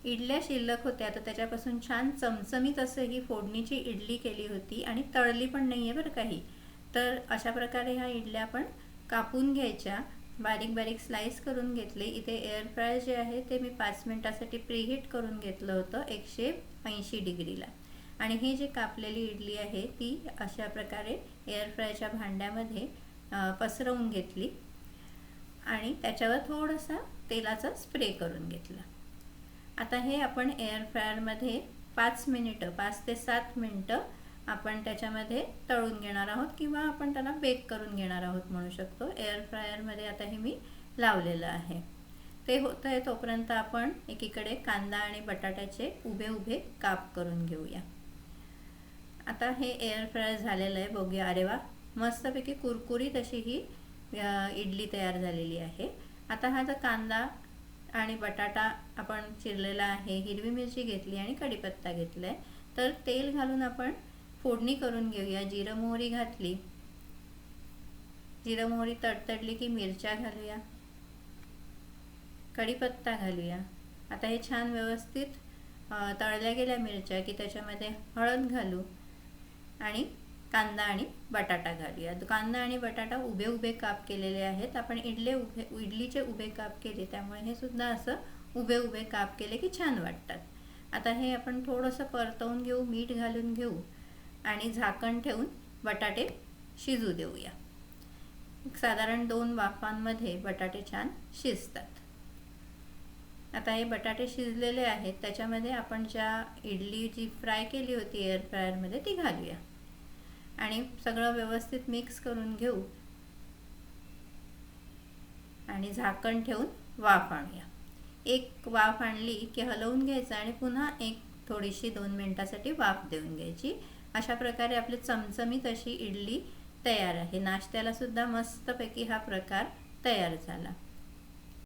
इडल्या शिल्लक होत्या तर त्याच्यापासून छान चमचमीत असं ही फोडणीची इडली केली होती आणि तळली पण नाही आहे बरं काही. तर अशा प्रकारे ह्या इडल्या आपण कापून घ्यायच्या, बारीक बारीक स्लाइस करून घेतले. इथे एअर फ्रायर जे आहे ते मी 5 मिनिटासाठी प्रीहीट करून घेतलं होतं 180 डिग्रीला. आणि हे जे कापलेली इडली आहे ती अशा प्रकारे एअर फ्रायरच्या भांड्यामध्ये पसरवून घेतली आणि त्याच्यावर थोडासा तेलाचा स्प्रे करून घेतला. आता हे आपण एअर फ्रायरमध्ये 5 ते 7 मिनिटं आपण त्याच्यामध्ये तळून घेणार आहोत किंवा आपण त्याला बेक करून घेणार आहोत म्हणू शकतो. एअर फ्रायरमध्ये आता हे मी लावलेलं आहे. ते होतं आहे तोपर्यंत आपण एकीकडे कांदा आणि बटाट्याचे उभे उभे काप करून घेऊया. आता हे एअर फ्रायर झालेलं आहे, बघूया. अरे वा, मस्तपैकी कुरकुरीत अशी ही इडली तयार झालेली आहे. आता हा जो कांदा आणि बटाटा आपण चिरलेला आहे, हिरवी मिरची घेतली आणि कढीपत्ता घेतलाय, तर तेल घालून आपण फोडणी करून घेऊया. जिरं मोहरी घातली, जिरं मोहरी तडतडली की मिरच्या घालूया, कढीपत्ता घालूया. आता हे छान व्यवस्थित तळल्या गेल्या मिरच्या की त्याच्यामध्ये हळद घालू आणि कांदा आणि बटाटा घालूया. कांदा आणि बटाटा उभे उभे काप केलेले आहेत. आपण इडलीचे उभे काप केले, त्यामुळे हे सुद्धा असं उभे उभे काप केले की छान वाटतात. आता हे आपण थोडंसं परतवून घेऊ, मीठ घालून घेऊ आणि झाकण ठेवून बटाटे शिजू देऊया. साधारण 2 वाफांमध्ये बटाटे छान शिजतात. आता हे बटाटे शिजलेले आहेत, त्याच्यामध्ये आपण ज्या इडली जी फ्राय केली होती एअर फ्रायरमध्ये ती घालूया आणि सगळं व्यवस्थित मिक्स करून घेऊ आणि झाकण ठेवून वाफ आणूया. एक वाफ आणली की हलवून घ्यायचं आणि पुन्हा एक थोडीशी 2 मिनिटासाठी वाफ देऊन घ्यायची. अशा प्रकारे आपली चमचमीत अशी इडली तयार आहे. नाश्त्याला सुद्धा मस्तपैकी हा प्रकार तयार झाला.